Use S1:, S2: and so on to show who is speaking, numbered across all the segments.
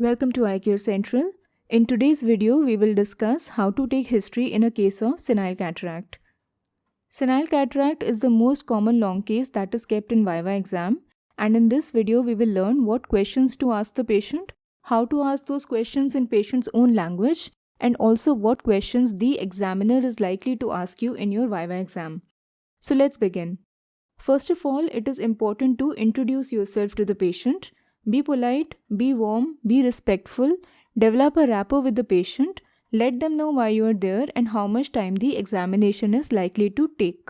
S1: Welcome to Eye Care Central. In today's video, we will discuss how to take history in a case of senile cataract. Senile cataract is the most common long case that is kept in Viva exam, and in this video, we will learn what questions to ask the patient, how to ask those questions in patient's own language, and also what questions the examiner is likely to ask you in your Viva exam. So let's begin. First of all, it is important to introduce yourself to the patient. Be polite, be warm, be respectful, develop a rapport with the patient, let them know why you are there and how much time the examination is likely to take.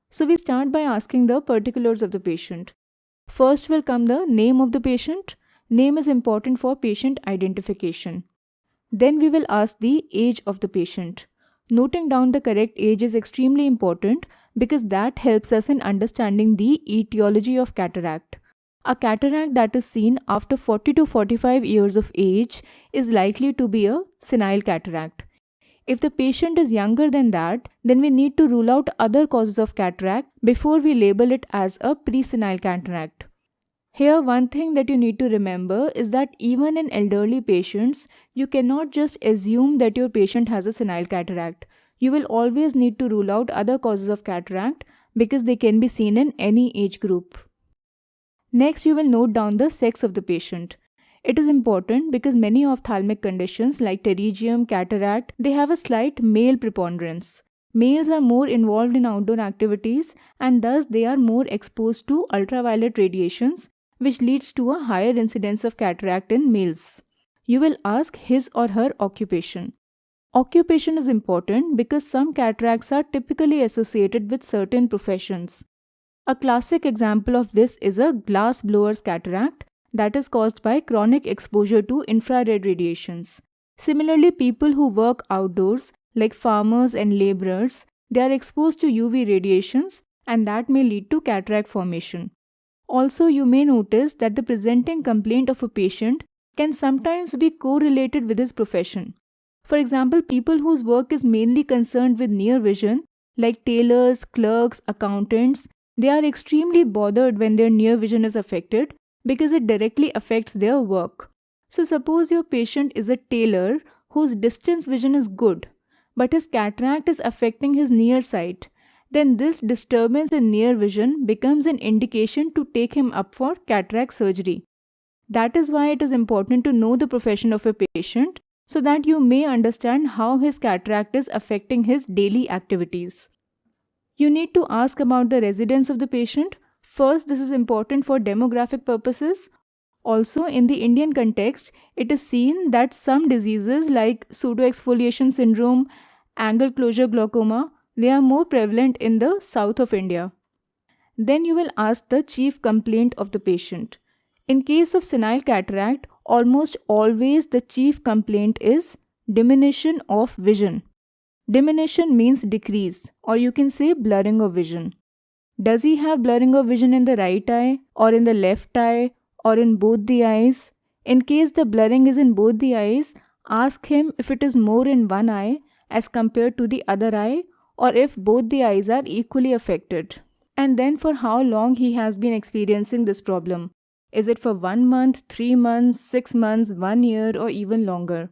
S1: So we start by asking the particulars of the patient. First will come the name of the patient. Name is important for patient identification. Then we will ask the age of the patient. Noting down the correct age is extremely important because that helps us in understanding the etiology of cataract. A cataract that is seen after 40 to 45 years of age is likely to be a senile cataract. If the patient is younger than that, then we need to rule out other causes of cataract before we label it as a pre-senile cataract. Here, one thing that you need to remember is that even in elderly patients, you cannot just assume that your patient has a senile cataract. You will always need to rule out other causes of cataract because they can be seen in any age group. Next, you will note down the sex of the patient. It is important because many ophthalmic conditions like pterygium, cataract, they have a slight male preponderance. Males are more involved in outdoor activities and thus they are more exposed to ultraviolet radiations, which leads to a higher incidence of cataract in males. You will ask his or her occupation. Occupation is important because some cataracts are typically associated with certain professions. A classic example of this is a glass blower's cataract that is caused by chronic exposure to infrared radiations. Similarly, people who work outdoors, like farmers and laborers, they are exposed to UV radiations and that may lead to cataract formation. Also, you may notice that the presenting complaint of a patient can sometimes be correlated with his profession. For example, people whose work is mainly concerned with near vision, like tailors, clerks, accountants, they are extremely bothered when their near vision is affected because it directly affects their work. So suppose your patient is a tailor whose distance vision is good, but his cataract is affecting his near sight. Then this disturbance in near vision becomes an indication to take him up for cataract surgery. That is why it is important to know the profession of a patient so that you may understand how his cataract is affecting his daily activities. You need to ask about the residence of the patient. First, this is important for demographic purposes. Also, in the Indian context, it is seen that some diseases like pseudoexfoliation syndrome, angle closure glaucoma, they are more prevalent in the south of India. Then you will ask the chief complaint of the patient. In case of senile cataract, almost always the chief complaint is diminution of vision. Diminution means decrease, or you can say blurring of vision. Does he have blurring of vision in the right eye, or in the left eye, or in both the eyes? In case the blurring is in both the eyes, ask him if it is more in one eye as compared to the other eye, or if both the eyes are equally affected. And then for how long he has been experiencing this problem. Is it for 1 month, 3 months, 6 months, 1 year, or even longer?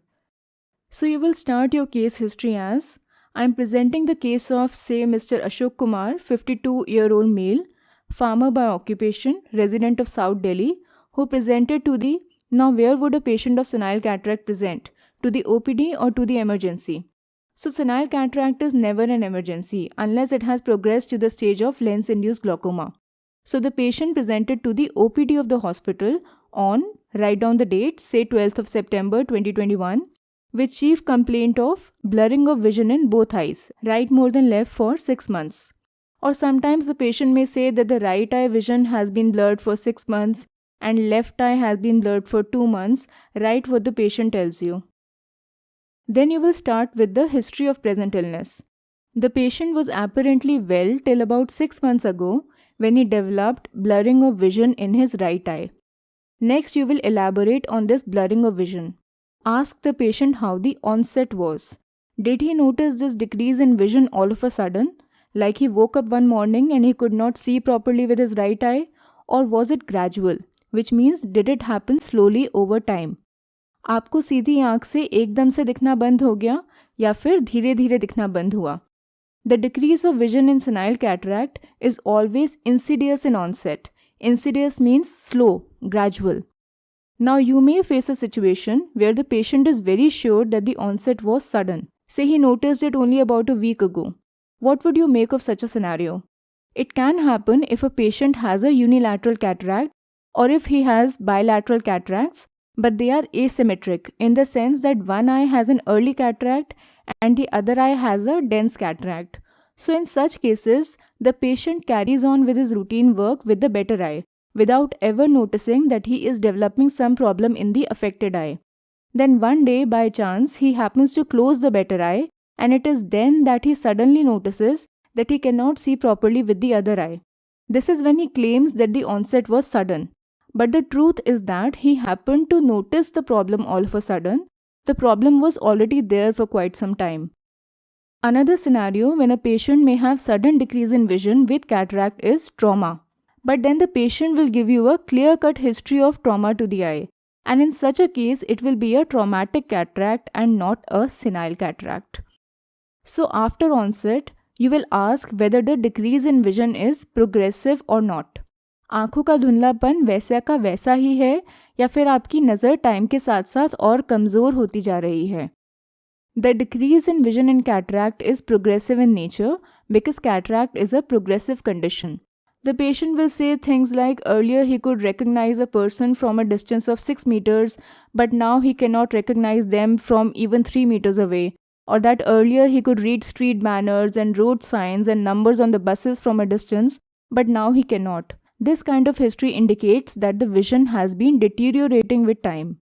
S1: So you will start your case history as, I am presenting the case of, say, Mr. Ashok Kumar, 52-year-old male, farmer by occupation, resident of South Delhi, who presented to the, now where would a patient of senile cataract present? To the OPD or to the emergency? So senile cataract is never an emergency unless it has progressed to the stage of lens-induced glaucoma. So the patient presented to the OPD of the hospital on, write down the date, say 12th of September 2021, with chief complaint of blurring of vision in both eyes, right more than left for 6 months. Or sometimes the patient may say that the right eye vision has been blurred for 6 months and left eye has been blurred for 2 months, write what the patient tells you. Then you will start with the history of present illness. The patient was apparently well till about 6 months ago when he developed blurring of vision in his right eye. Next, you will elaborate on this blurring of vision. Ask the patient how the onset was. Did he notice this decrease in vision all of a sudden? Like he woke up one morning and he could not see properly with his right eye? Or was it gradual? Which means did it happen slowly over time? आपको सीधी आँख से एकदम से दिखना बंद हो गया या फिर धीरे धीरे दिखना बंद हुआ। The decrease of vision in senile cataract is always insidious in onset. Insidious means slow, gradual. Now you may face a situation where the patient is very sure that the onset was sudden. Say he noticed it only about a week ago. What would you make of such a scenario? It can happen if a patient has a unilateral cataract or if he has bilateral cataracts, but they are asymmetric in the sense that one eye has an early cataract and the other eye has a dense cataract. So in such cases, the patient carries on with his routine work with the better eye, without ever noticing that he is developing some problem in the affected eye. Then one day, by chance, he happens to close the better eye, and it is then that he suddenly notices that he cannot see properly with the other eye. This is when he claims that the onset was sudden. But the truth is that he happened to notice the problem all of a sudden. The problem was already there for quite some time. Another scenario when a patient may have sudden decrease in vision with cataract is trauma. But then the patient will give you a clear-cut history of trauma to the eye. And in such a case, it will be a traumatic cataract and not a senile cataract. So after onset, you will ask whether the decrease in vision is progressive or not. आँखों का धुंधलापन वैसा का वैसा ही है या फिर आपकी नज़र टाइम के साथ साथ और कमज़ोर होती जा रही है. The decrease in vision in cataract is progressive in nature because cataract is a progressive condition. The patient will say things like earlier he could recognize a person from a distance of 6 meters, but now he cannot recognize them from even 3 meters away. Or that earlier he could read street banners and road signs and numbers on the buses from a distance, but now he cannot. This kind of history indicates that the vision has been deteriorating with time.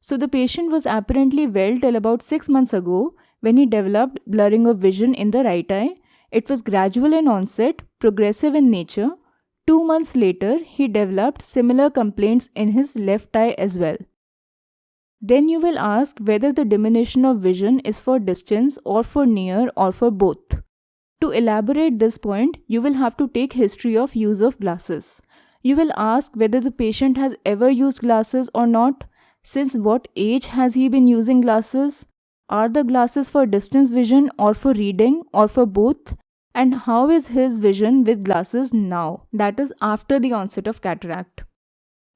S1: So the patient was apparently well till about 6 months ago when he developed blurring of vision in the right eye. It was gradual in onset, progressive in nature. 2 months later, he developed similar complaints in his left eye as well. Then you will ask whether the diminution of vision is for distance or for near or for both. To elaborate this point, you will have to take history of use of glasses. You will ask whether the patient has ever used glasses or not. Since what age has he been using glasses? Are the glasses for distance vision or for reading or for both? And how is his vision with glasses now, that is after the onset of cataract?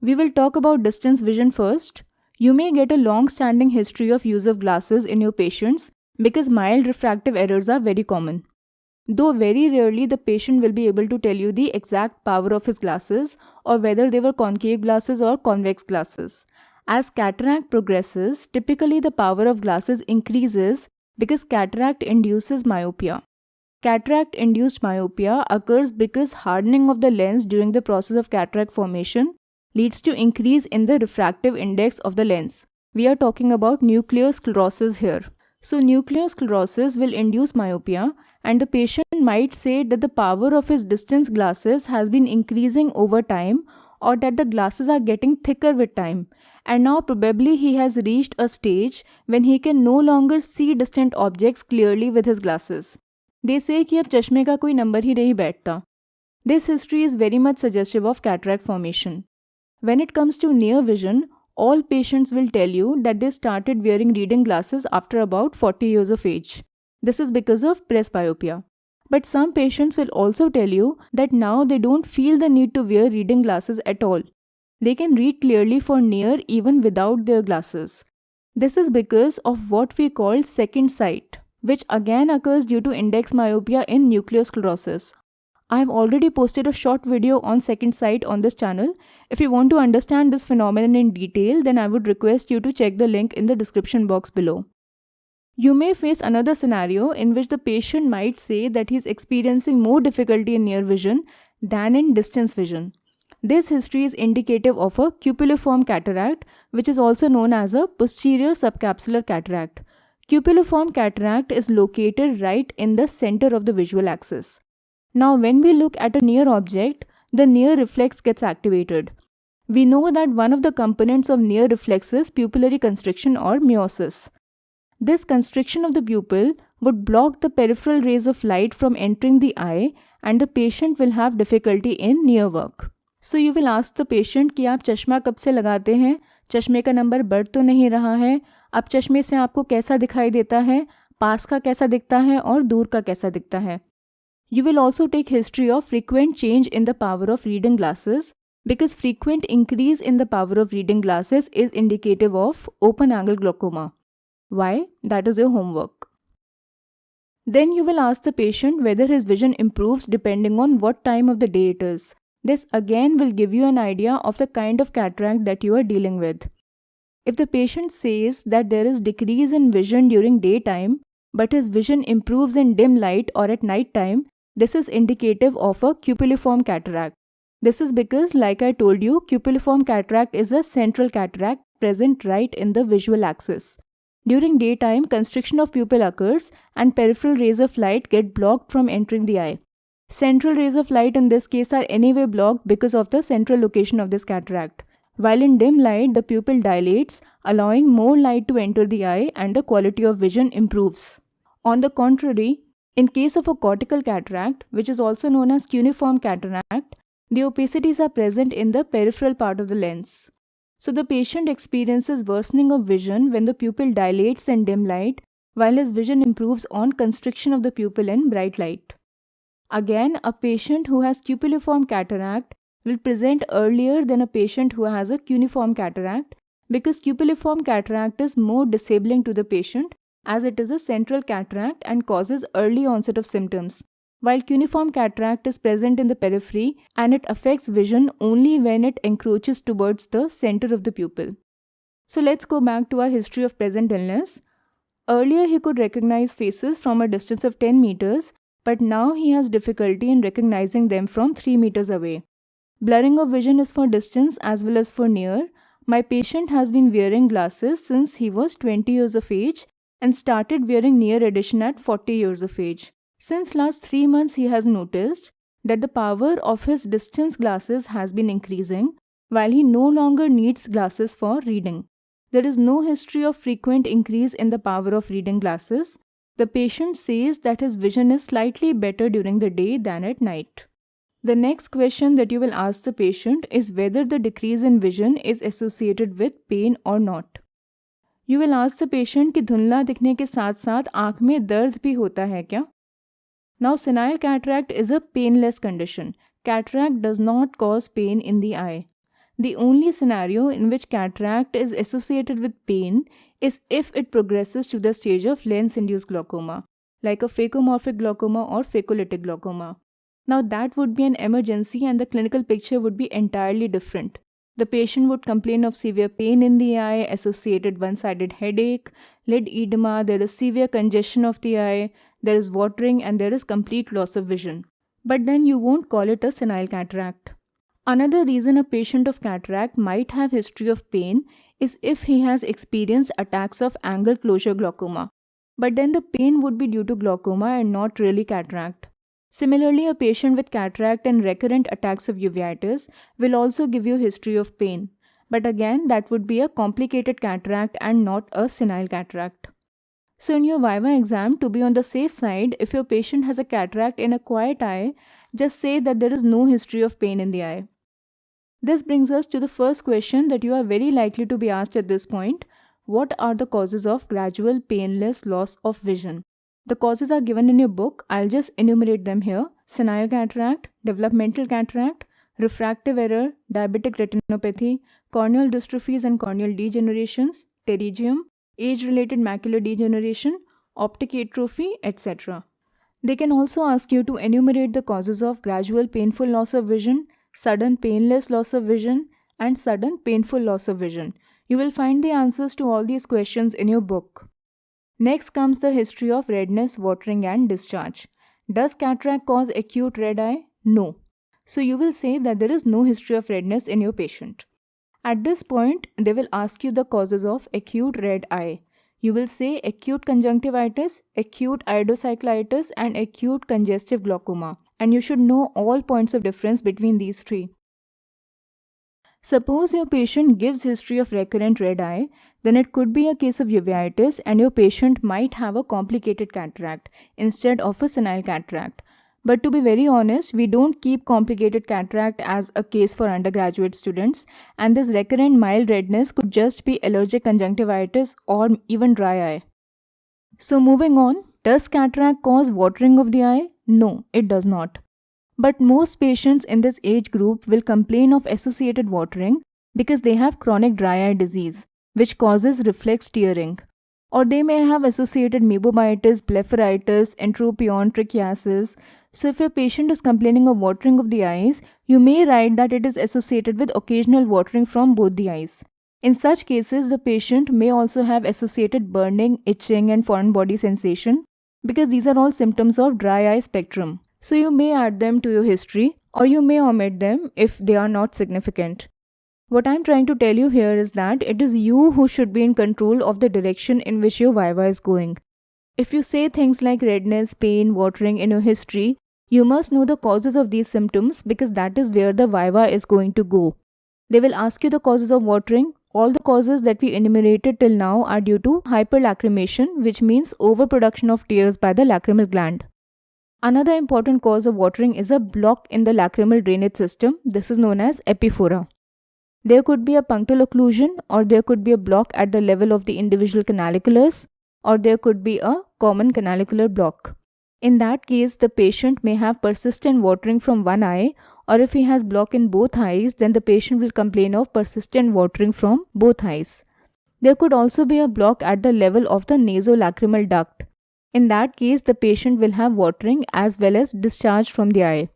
S1: We will talk about distance vision first. You may get a long-standing history of use of glasses in your patients because mild refractive errors are very common. Though very rarely the patient will be able to tell you the exact power of his glasses or whether they were concave glasses or convex glasses. As cataract progresses, typically the power of glasses increases because cataract induces myopia. Cataract-induced myopia occurs because hardening of the lens during the process of cataract formation leads to increase in the refractive index of the lens. We are talking about nuclear sclerosis here. So nuclear sclerosis will induce myopia, and the patient might say that the power of his distance glasses has been increasing over time or that the glasses are getting thicker with time. And now probably he has reached a stage when he can no longer see distant objects clearly with his glasses. They say कि अब चश्मे का कोई number ही नहीं बैठता. This history is very much suggestive of cataract formation. When it comes to near vision, all patients will tell you that they started wearing reading glasses after about 40 years of age. This is because of presbyopia. But some patients will also tell you that now they don't feel the need to wear reading glasses at all. They can read clearly for near even without their glasses. This is because of what we call second sight, which again occurs due to index myopia in nuclear sclerosis. I have already posted a short video on second sight on this channel. If you want to understand this phenomenon in detail, then I would request you to check the link in the description box below. You may face another scenario in which the patient might say that he is experiencing more difficulty in near vision than in distance vision. This history is indicative of a cupuliform cataract, which is also known as a posterior subcapsular cataract. Cupuliform cataract is located right in the center of the visual axis. Now, when we look at a near object, the near reflex gets activated. We know that one of the components of near reflex is pupillary constriction or miosis. This constriction of the pupil would block the peripheral rays of light from entering the eye, and the patient will have difficulty in near work. So you will ask the patient कि आप चश्मा कब से लगाते हैं, चश्मे का number बढ़ तो नहीं रहा है, अब चश्मे से आपको कैसा दिखाई देता है, पास का कैसा दिखता है और दूर का कैसा दिखता है. You will also take history of frequent change in the power of reading glasses because frequent increase in the power of reading glasses is indicative of open angle glaucoma. Why? That is your homework. Then you will ask the patient whether his vision improves depending on what time of the day it is. This again will give you an idea of the kind of cataract that you are dealing with. If the patient says that there is decrease in vision during daytime, but his vision improves in dim light or at night time, this is indicative of a cupuliform cataract. This is because, like I told you, cupuliform cataract is a central cataract present right in the visual axis. During daytime, constriction of pupil occurs and peripheral rays of light get blocked from entering the eye. Central rays of light in this case are anyway blocked because of the central location of this cataract. While in dim light, the pupil dilates, allowing more light to enter the eye and the quality of vision improves. On the contrary, in case of a cortical cataract, which is also known as cuneiform cataract, the opacities are present in the peripheral part of the lens. So the patient experiences worsening of vision when the pupil dilates in dim light, while his vision improves on constriction of the pupil in bright light. Again, a patient who has cupuliform cataract will present earlier than a patient who has a cuneiform cataract because cupuliform cataract is more disabling to the patient as it is a central cataract and causes early onset of symptoms, while cuneiform cataract is present in the periphery and it affects vision only when it encroaches towards the center of the pupil. So let's go back to our history of present illness. Earlier he could recognize faces from a distance of 10 meters, but now he has difficulty in recognizing them from 3 meters away. Blurring of vision is for distance as well as for near. My patient has been wearing glasses since he was 20 years of age and started wearing near edition at 40 years of age. Since last 3 months he has noticed that the power of his distance glasses has been increasing while he no longer needs glasses for reading. There is no history of frequent increase in the power of reading glasses. The patient says that his vision is slightly better during the day than at night. The next question that you will ask the patient is whether the decrease in vision is associated with pain or not. You will ask the patient कि धुंधला दिखने के साथ साथ आँख में दर्द भी होता है क्या? Now, senile cataract is a painless condition. Cataract does not cause pain in the eye. The only scenario in which cataract is associated with pain is if it progresses to the stage of lens-induced glaucoma, like a phacomorphic glaucoma or phacolytic glaucoma. Now, that would be an emergency and the clinical picture would be entirely different. The patient would complain of severe pain in the eye, associated one-sided headache, lid edema, there is severe congestion of the eye, there is watering and there is complete loss of vision. But then you won't call it a senile cataract. Another reason a patient of cataract might have history of pain is if he has experienced attacks of angle closure glaucoma. But then the pain would be due to glaucoma and not really cataract. Similarly, a patient with cataract and recurrent attacks of uveitis will also give you history of pain. But again, that would be a complicated cataract and not a senile cataract. So in your Viva exam, to be on the safe side, if your patient has a cataract in a quiet eye, just say that there is no history of pain in the eye. This brings us to the first question that you are very likely to be asked at this point. What are the causes of gradual painless loss of vision? The causes are given in your book. I'll just enumerate them here. Senile cataract, developmental cataract, refractive error, diabetic retinopathy, corneal dystrophies and corneal degenerations, pterygium, age-related macular degeneration, optic atrophy, etc. They can also ask you to enumerate the causes of gradual painful loss of vision, sudden painless loss of vision, and sudden painful loss of vision. You will find the answers to all these questions in your book. Next comes the history of redness, watering and discharge. Does cataract cause acute red eye? No. So you will say that there is no history of redness in your patient. At this point, they will ask you the causes of acute red eye. You will say acute conjunctivitis, acute iridocyclitis and acute congestive glaucoma. And you should know all points of difference between these three. Suppose your patient gives history of recurrent red eye, then it could be a case of uveitis and your patient might have a complicated cataract instead of a senile cataract. But to be very honest, we don't keep complicated cataract as a case for undergraduate students, and this recurrent mild redness could just be allergic conjunctivitis or even dry eye. So moving on, does cataract cause watering of the eye? No, it does not. But most patients in this age group will complain of associated watering because they have chronic dry eye disease, which causes reflex tearing. Or they may have associated meibomitis, blepharitis, entropion, trichiasis. So if your patient is complaining of watering of the eyes, you may write that it is associated with occasional watering from both the eyes. In such cases, the patient may also have associated burning, itching, and foreign body sensation because these are all symptoms of dry eye spectrum. So you may add them to your history or you may omit them if they are not significant. What I'm trying to tell you here is that it is you who should be in control of the direction in which your Viva is going. If you say things like redness, pain, watering in your history, you must know the causes of these symptoms because that is where the Viva is going to go. They will ask you the causes of watering. All the causes that we enumerated till now are due to hyperlacrimation, which means overproduction of tears by the lacrimal gland. Another important cause of watering is a block in the lacrimal drainage system. This is known as epiphora. There could be a punctal occlusion, or there could be a block at the level of the individual canaliculus, or there could be a common canalicular block. In that case, the patient may have persistent watering from one eye, or if he has block in both eyes, then the patient will complain of persistent watering from both eyes. There could also be a block at the level of the nasolacrimal duct. In that case, the patient will have watering as well as discharge from the eye.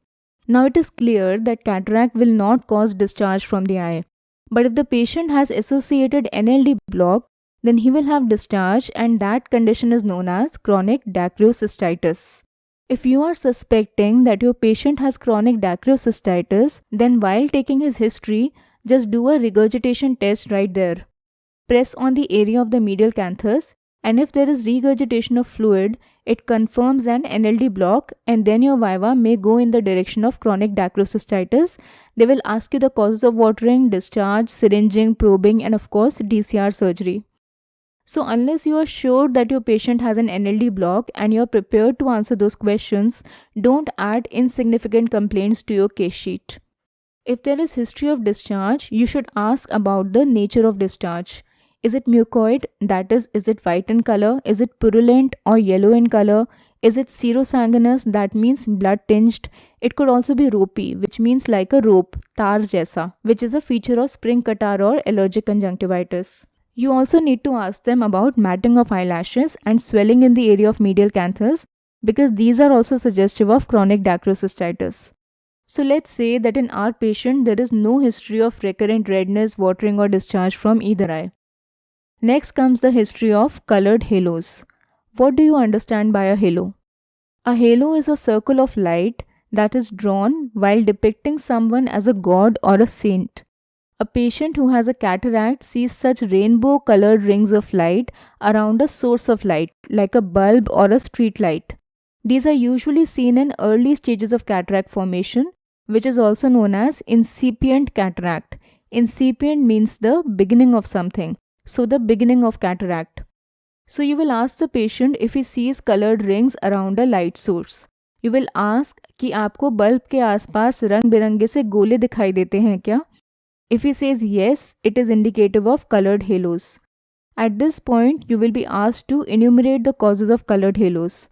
S1: Now it is clear that cataract will not cause discharge from the eye. But if the patient has associated NLD block, then he will have discharge, and that condition is known as chronic dacryocystitis. If you are suspecting that your patient has chronic dacryocystitis, then while taking his history, just do a regurgitation test right there. Press on the area of the medial canthus, and if there is regurgitation of fluid, it confirms an NLD block, and then your Viva may go in the direction of chronic dacryocystitis. They will ask you the causes of watering, discharge, syringing, probing, and of course DCR surgery. So unless you are sure that your patient has an NLD block and you are prepared to answer those questions, don't add insignificant complaints to your case sheet. If there is history of discharge, you should ask about the nature of discharge. Is it mucoid? That is it white in color? Is it purulent or yellow in color? Is it serosanguinous? That means blood tinged. It could also be ropey, which means like a rope, tar jaisa, which is a feature of spring catarrh or allergic conjunctivitis. You also need to ask them about matting of eyelashes and swelling in the area of medial canthus because these are also suggestive of chronic dacryocystitis. So let's say that in our patient there is no history of recurrent redness, watering or discharge from either eye. Next comes the history of colored halos. What do you understand by a halo? A halo is a circle of light that is drawn while depicting someone as a god or a saint. A patient who has a cataract sees such rainbow-colored rings of light around a source of light, like a bulb or a street light. These are usually seen in early stages of cataract formation, which is also known as incipient cataract. Incipient means the beginning of something. So the beginning of cataract. So you will ask the patient if he sees colored rings around a light source. You will ask कि आपको bulb के आसपास रंग बिरंगे से गोले दिखाई देते हैं क्या? If he says yes, it is indicative of colored halos. At this point, you will be asked to enumerate the causes of colored halos.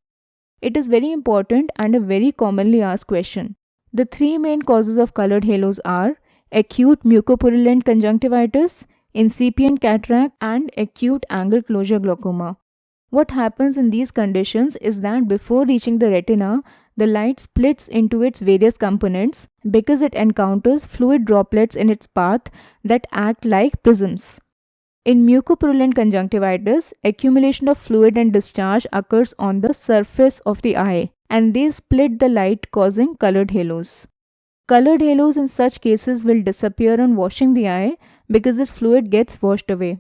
S1: It is very important and a very commonly asked question. The three main causes of colored halos are acute mucopurulent conjunctivitis, incipient cataract, and acute angle closure glaucoma. What happens in these conditions is that before reaching the retina, the light splits into its various components because it encounters fluid droplets in its path that act like prisms. In mucopurulent conjunctivitis, accumulation of fluid and discharge occurs on the surface of the eye, and they split the light, causing colored halos. Colored halos in such cases will disappear on washing the eye because this fluid gets washed away.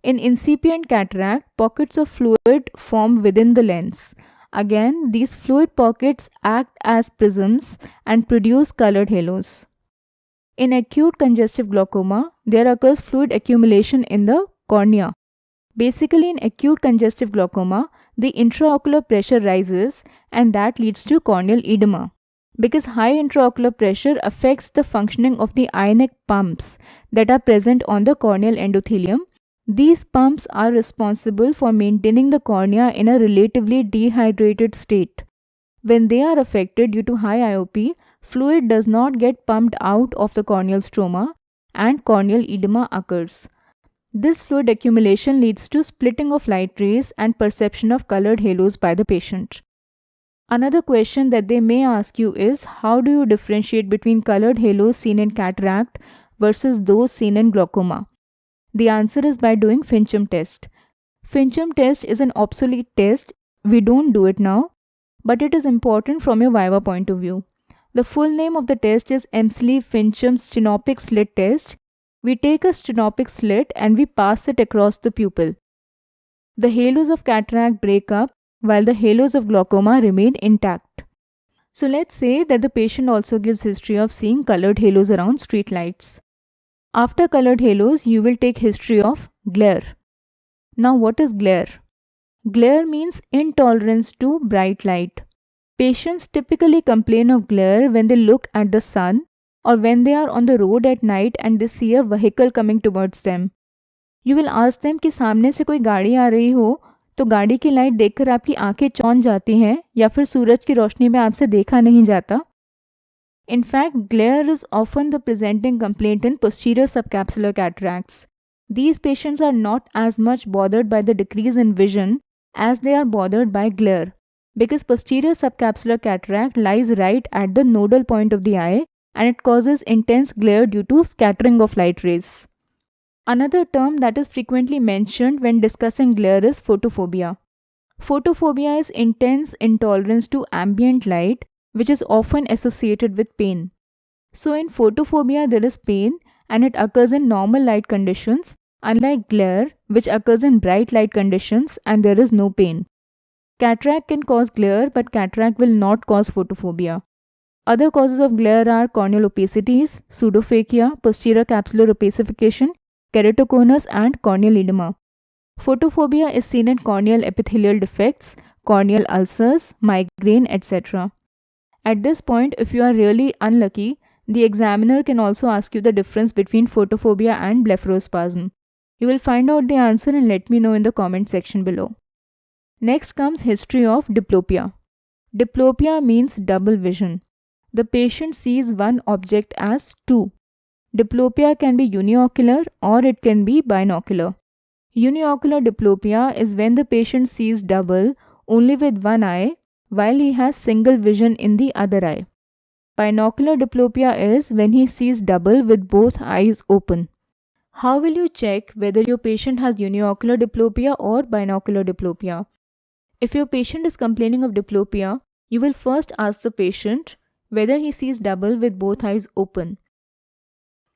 S1: In incipient cataract, pockets of fluid form within the lens. Again, these fluid pockets act as prisms and produce colored halos. In acute congestive glaucoma, there occurs fluid accumulation in the cornea. Basically, in acute congestive glaucoma, the intraocular pressure rises and that leads to corneal edema. Because high intraocular pressure affects the functioning of the ionic pumps that are present on the corneal endothelium. These pumps are responsible for maintaining the cornea in a relatively dehydrated state. When they are affected due to high IOP, fluid does not get pumped out of the corneal stroma and corneal edema occurs. This fluid accumulation leads to splitting of light rays and perception of colored halos by the patient. Another question that they may ask you is, how do you differentiate between colored halos seen in cataract versus those seen in glaucoma? The answer is by doing Fincham test. Fincham test is an obsolete test. We don't do it now, but it is important from your Viva point of view. The full name of the test is Emslie-Fincham stenopic slit test. We take a stenopic slit and we pass it across the pupil. The halos of cataract break up while the halos of glaucoma remain intact. So let's say that the patient also gives history of seeing colored halos around street lights. After colored halos, you will take history of glare. Now what is glare? Glare means intolerance to bright light. Patients typically complain of glare when they look at the sun or when they are on the road at night and they see a vehicle coming towards them. You will ask them कि सामने से कोई गाड़ी आ रही हो तो गाड़ी की लाइट देखकर आपकी आंखें चौंध जाती हैं या फिर सूरज की रोशनी में आपसे देखा नहीं जाता. In fact, glare is often the presenting complaint in posterior subcapsular cataracts. These patients are not as much bothered by the decrease in vision as they are bothered by glare, because posterior subcapsular cataract lies right at the nodal point of the eye and it causes intense glare due to scattering of light rays. Another term that is frequently mentioned when discussing glare is photophobia. Photophobia is intense intolerance to ambient light, which is often associated with pain. So in photophobia there is pain and it occurs in normal light conditions, unlike glare which occurs in bright light conditions and there is no pain. Cataract can cause glare, but cataract will not cause photophobia. Other causes of glare are corneal opacities, pseudophakia, posterior capsular opacification, keratoconus and corneal edema. Photophobia is seen in corneal epithelial defects, corneal ulcers, migraine, etc. At this point, if you are really unlucky, the examiner can also ask you the difference between photophobia and blepharospasm. You will find out the answer and let me know in the comment section below. Next comes history of diplopia. Diplopia means double vision. The patient sees one object as two. Diplopia can be uniocular or it can be binocular. Uniocular diplopia is when the patient sees double only with one eye while he has single vision in the other eye. Binocular diplopia is when he sees double with both eyes open. How will you check whether your patient has uniocular diplopia or binocular diplopia? If your patient is complaining of diplopia, you will first ask the patient whether he sees double with both eyes open.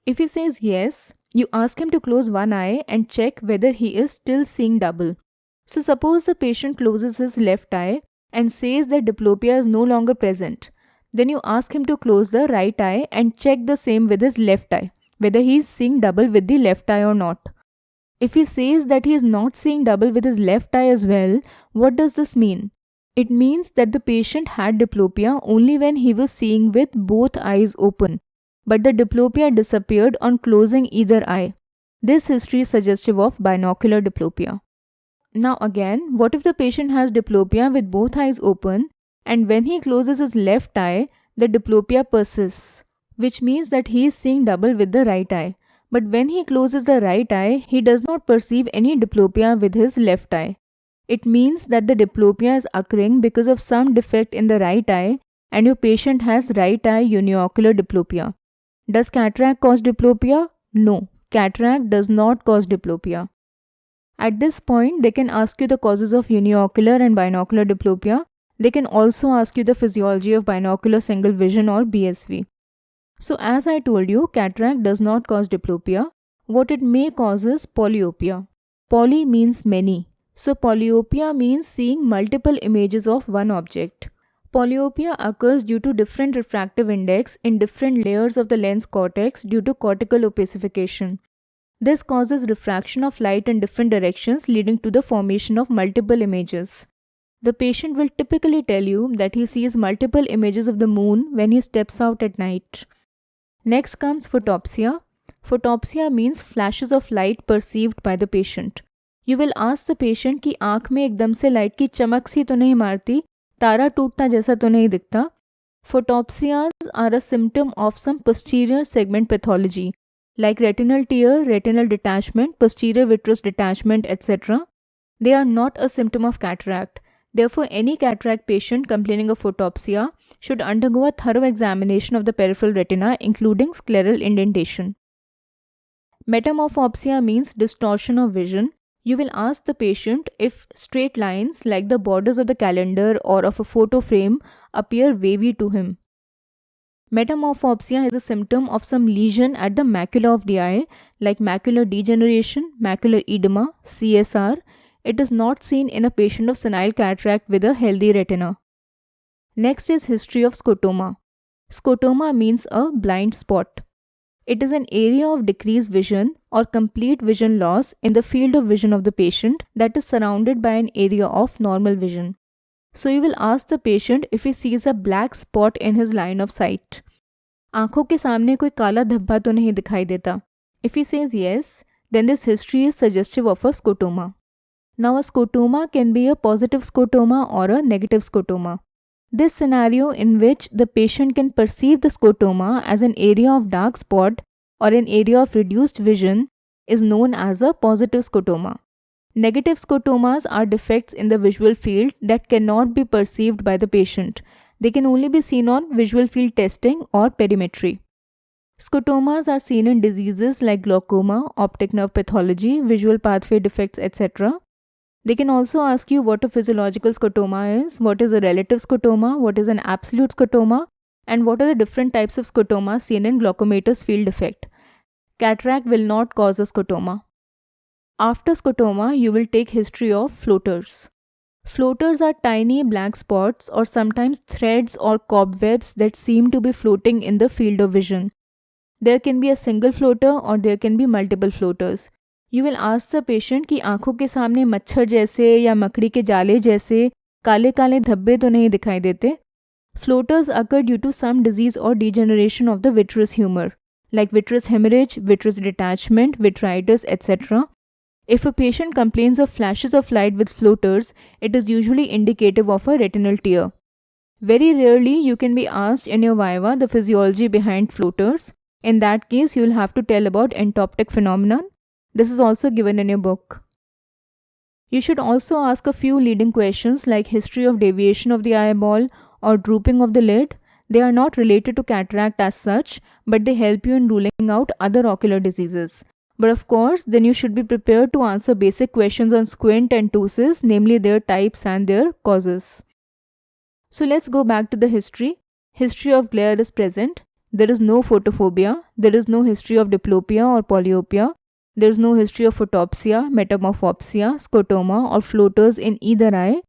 S1: If he says yes, you ask him to close one eye and check whether he is still seeing double. So suppose the patient closes his left eye and says that diplopia is no longer present. Then you ask him to close the right eye and check the same with his left eye, whether he is seeing double with the left eye or not. If he says that he is not seeing double with his left eye as well, what does this mean? It means that the patient had diplopia only when he was seeing with both eyes open, but the diplopia disappeared on closing either eye. This history is suggestive of binocular diplopia. Now again, what if the patient has diplopia with both eyes open and when he closes his left eye, the diplopia persists, which means that he is seeing double with the right eye. But when he closes the right eye, he does not perceive any diplopia with his left eye. It means that the diplopia is occurring because of some defect in the right eye and your patient has right eye uniocular diplopia. Does cataract cause diplopia? No, cataract does not cause diplopia. At this point, they can ask you the causes of uniocular and binocular diplopia. They can also ask you the physiology of binocular single vision or BSV. So as I told you, cataract does not cause diplopia. What it may cause is polyopia. Poly means many. So polyopia means seeing multiple images of one object. Polyopia occurs due to different refractive index in different layers of the lens cortex due to cortical opacification. This causes refraction of light in different directions, leading to the formation of multiple images. The patient will typically tell you that he sees multiple images of the moon when he steps out at night. Next comes photopsia. Photopsia means flashes of light perceived by the patient. You will ask the patient कि आँख में एकदम से light की चमक सी तो नहीं मारती, तारा टूटता जैसा तो नहीं दिखता. Photopsias are a symptom of some posterior segment pathology like retinal tear, retinal detachment, posterior vitreous detachment, etc. They are not a symptom of cataract. Therefore, any cataract patient complaining of photopsia should undergo a thorough examination of the peripheral retina, including scleral indentation. Metamorphopsia means distortion of vision. You will ask the patient if straight lines like the borders of the calendar or of a photo frame appear wavy to him. Metamorphopsia is a symptom of some lesion at the macula of the eye like macular degeneration, macular edema, CSR. It is not seen in a patient of senile cataract with a healthy retina. Next is history of scotoma. Scotoma means a blind spot. It is an area of decreased vision or complete vision loss in the field of vision of the patient that is surrounded by an area of normal vision. So you will ask the patient if he sees a black spot in his line of sight. आँखों के सामने कोई काला धब्बा तो नहीं दिखाई देता. If he says yes, then this history is suggestive of a scotoma. Now, a scotoma can be a positive scotoma or a negative scotoma. This scenario in which the patient can perceive the scotoma as an area of dark spot or an area of reduced vision is known as a positive scotoma. Negative scotomas are defects in the visual field that cannot be perceived by the patient. They can only be seen on visual field testing or perimetry. Scotomas are seen in diseases like glaucoma, optic nerve pathology, visual pathway defects, etc. They can also ask you what a physiological scotoma is, what is a relative scotoma, what is an absolute scotoma, and what are the different types of scotomas seen in glaucomatous field defect. Cataract will not cause a scotoma. After scotoma, you will take history of floaters. Floaters are tiny black spots or sometimes threads or cobwebs that seem to be floating in the field of vision. There can be a single floater or there can be multiple floaters. You will ask the patient कि आँखों के सामने मच्छर जैसे या मकड़ी के जाले जैसे काले काले धब्बे तो नहीं दिखाई देते. Floaters occur due to some disease or degeneration of the vitreous humor, like vitreous hemorrhage, vitreous detachment, vitritis, etc. If a patient complains of flashes of light with floaters, it is usually indicative of a retinal tear. Very rarely you can be asked in your Viva the physiology behind floaters. In that case, you will have to tell about entoptic phenomenon. This is also given in your book. You should also ask a few leading questions like history of deviation of the eyeball or drooping of the lid. They are not related to cataract as such, but they help you in ruling out other ocular diseases. But of course, then you should be prepared to answer basic questions on squint and ptosis, namely their types and their causes. So let's go back to the history. History of glare is present. There is no photophobia. There is no history of diplopia or polyopia. There is no history of photopsia, metamorphopsia, scotoma or floaters in either eye.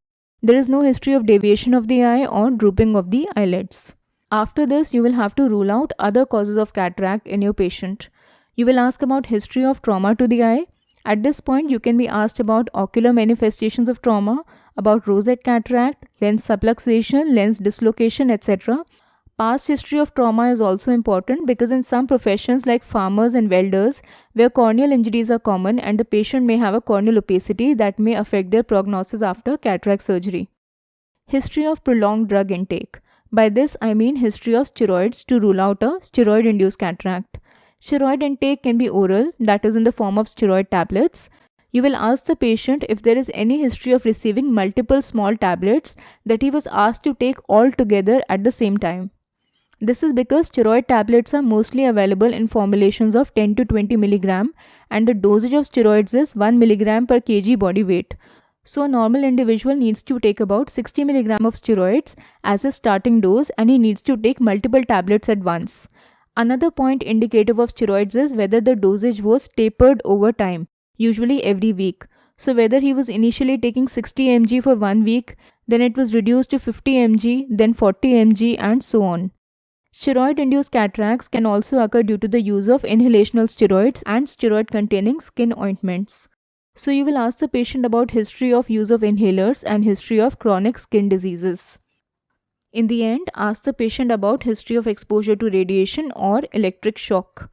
S1: There is no history of deviation of the eye or drooping of the eyelids. After this, you will have to rule out other causes of cataract in your patient. You will ask about history of trauma to the eye. At this point, you can be asked about ocular manifestations of trauma, about rosette cataract, lens subluxation, lens dislocation, etc. Past history of trauma is also important because in some professions like farmers and welders, where corneal injuries are common and the patient may have a corneal opacity that may affect their prognosis after cataract surgery. History of prolonged drug intake. By this, I mean history of steroids to rule out a steroid-induced cataract. Steroid intake can be oral, that is in the form of steroid tablets. You will ask the patient if there is any history of receiving multiple small tablets that he was asked to take all together at the same time. This is because steroid tablets are mostly available in formulations of 10 to 20 mg and the dosage of steroids is 1 mg per kg body weight. So a normal individual needs to take about 60 mg of steroids as a starting dose and he needs to take multiple tablets at once. Another point indicative of steroids is whether the dosage was tapered over time, usually every week. So whether he was initially taking 60 mg for 1 week, then it was reduced to 50 mg, then 40 mg and so on. Steroid-induced cataracts can also occur due to the use of inhalational steroids and steroid-containing skin ointments. So you will ask the patient about history of use of inhalers and history of chronic skin diseases. In the end, ask the patient about history of exposure to radiation or electric shock.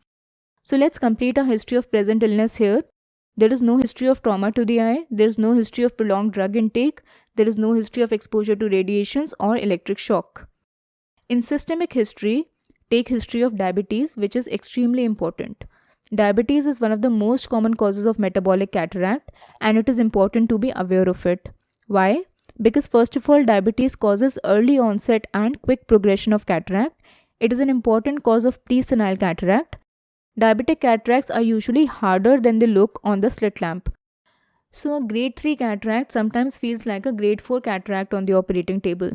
S1: So let's complete our history of present illness here. There is no history of trauma to the eye, there is no history of prolonged drug intake, there is no history of exposure to radiations or electric shock. In systemic history, take history of diabetes, which is extremely important. Diabetes is one of the most common causes of metabolic cataract, and it is important to be aware of it. Why? Because first of all, diabetes causes early onset and quick progression of cataract. It is an important cause of pre-senile cataract. Diabetic cataracts are usually harder than they look on the slit lamp. So a grade 3 cataract sometimes feels like a grade 4 cataract on the operating table.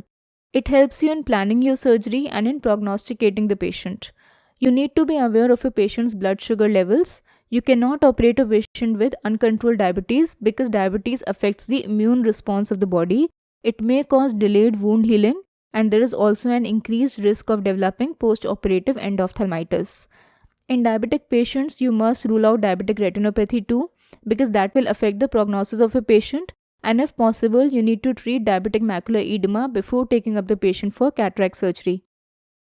S1: It helps you in planning your surgery and in prognosticating the patient. You need to be aware of a patient's blood sugar levels. You cannot operate a patient with uncontrolled diabetes because diabetes affects the immune response of the body. It may cause delayed wound healing, and there is also an increased risk of developing post-operative endophthalmitis. In diabetic patients, you must rule out diabetic retinopathy too, because that will affect the prognosis of a patient, and if possible, you need to treat diabetic macular edema before taking up the patient for cataract surgery.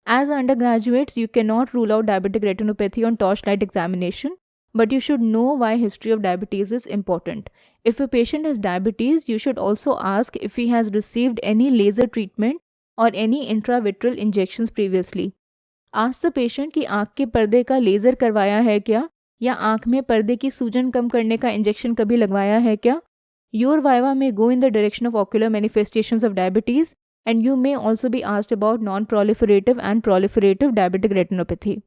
S1: As undergraduates, you cannot rule out diabetic retinopathy on torchlight examination, but you should know why history of diabetes is important. If a patient has diabetes, you should also ask if he has received any laser treatment or any intravitreal injections previously. Ask the patient कि आँख के पर्दे का laser करवाया है क्या, या आँख में पर्दे की सूजन कम करने का इंजेक्शन कभी लगवाया है क्या. Your Viva may go in the direction of ocular manifestations of diabetes, and you may also be asked about non-proliferative and proliferative diabetic retinopathy.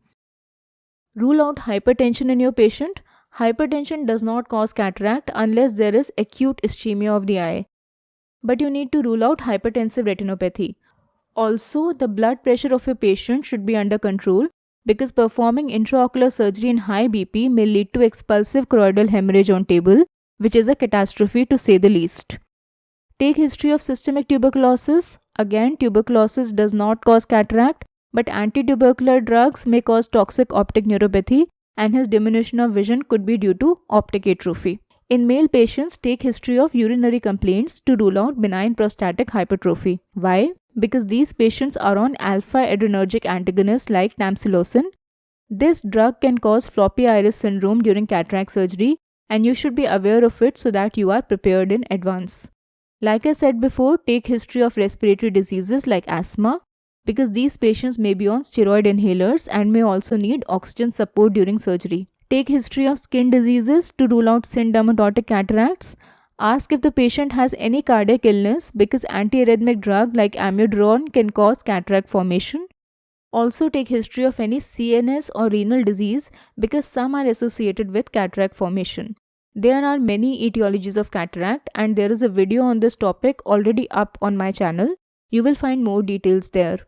S1: Rule out hypertension in your patient. Hypertension does not cause cataract unless there is acute ischemia of the eye. But you need to rule out hypertensive retinopathy. Also, the blood pressure of your patient should be under control because performing intraocular surgery in high BP may lead to expulsive choroidal hemorrhage on table, which is a catastrophe to say the least. Take history of systemic tuberculosis. Again, tuberculosis does not cause cataract, but anti-tubercular drugs may cause toxic optic neuropathy, and his diminution of vision could be due to optic atrophy. In male patients, take history of urinary complaints to rule out benign prostatic hypertrophy. Why? Because these patients are on alpha-adrenergic antagonists like tamsulosin. This drug can cause floppy iris syndrome during cataract surgery, and you should be aware of it so that you are prepared in advance. Like I said before, take history of respiratory diseases like asthma, because these patients may be on steroid inhalers and may also need oxygen support during surgery. Take history of skin diseases to rule out syndromatic cataracts. Ask if the patient has any cardiac illness because antiarrhythmic drug like amiodarone can cause cataract formation. Also take history of any CNS or renal disease because some are associated with cataract formation. There are many etiologies of cataract, and there is a video on this topic already up on my channel. You will find more details there.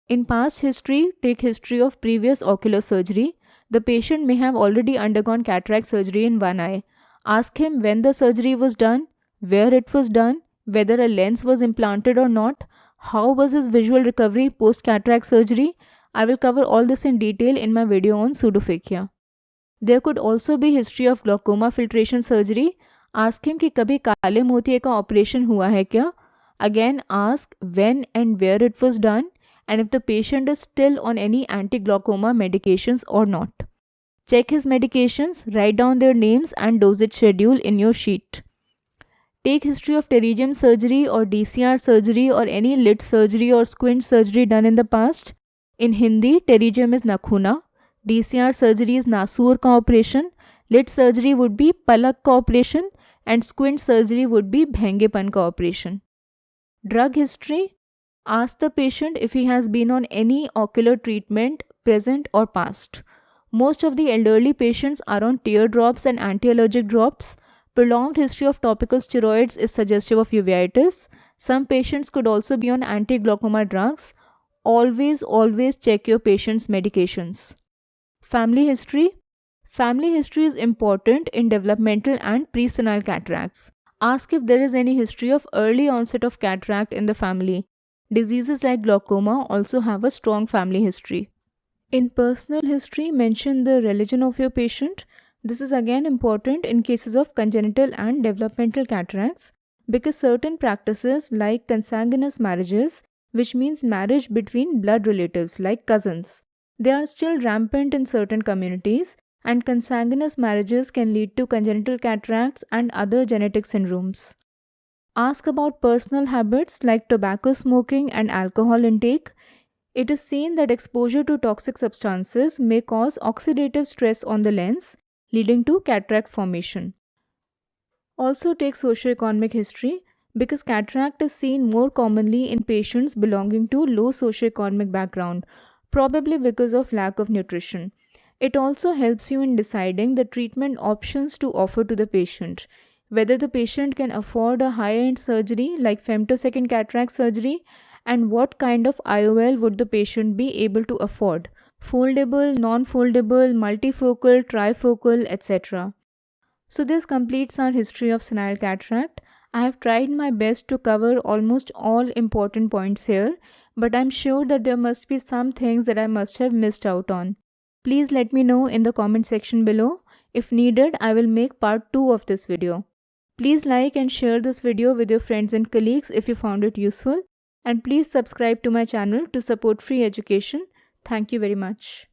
S1: In past history, take history of previous ocular surgery. The patient may have already undergone cataract surgery in one eye. Ask him when the surgery was done, where it was done, whether a lens was implanted or not, how was his visual recovery post-cataract surgery. I will cover all this in detail in my video on pseudophakia. There could also be history of glaucoma filtration surgery. Ask him कि कभी काले मोतिये का operation हुआ है क्या. Again, ask when and where it was done, and if the patient is still on any anti-glaucoma medications or not. Check his medications, write down their names and dosage schedule in your sheet. Take history of pterygium surgery or DCR surgery or any lid surgery or squint surgery done in the past. In Hindi, pterygium is nakhuna, DCR surgery is nasur ka operation, lid surgery would be palak ka operation, and squint surgery would be bhengepan ka operation. Drug history. Ask the patient if he has been on any ocular treatment, present or past. Most of the elderly patients are on tear drops and anti-allergic drops. Prolonged history of topical steroids is suggestive of uveitis. Some patients could also be on anti-glaucoma drugs. Always check your patient's medications. Family history. Family history is important in developmental and pre-senile cataracts. Ask if there is any history of early onset of cataract in the family. Diseases like glaucoma also have a strong family history. In personal history, mention the religion of your patient. This is again important in cases of congenital and developmental cataracts because certain practices like consanguineous marriages, which means marriage between blood relatives like cousins, they are still rampant in certain communities, and consanguineous marriages can lead to congenital cataracts and other genetic syndromes. Ask about personal habits like tobacco smoking and alcohol intake. It is seen that exposure to toxic substances may cause oxidative stress on the lens, leading to cataract formation. Also take socioeconomic history because cataract is seen more commonly in patients belonging to low socioeconomic background, probably because of lack of nutrition. It also helps you in deciding the treatment options to offer to the patient, whether the patient can afford a high-end surgery like femtosecond cataract surgery, and what kind of IOL would the patient be able to afford: foldable, non-foldable, multifocal, trifocal, etc. So this completes our history of senile cataract. I have tried my best to cover almost all important points here, but I'm sure that there must be some things that I must have missed out on. Please let me know in the comment section below. If needed, I will make part 2 of this video. Please like and share this video with your friends and colleagues if you found it useful. And please subscribe to my channel to support free education. Thank you very much.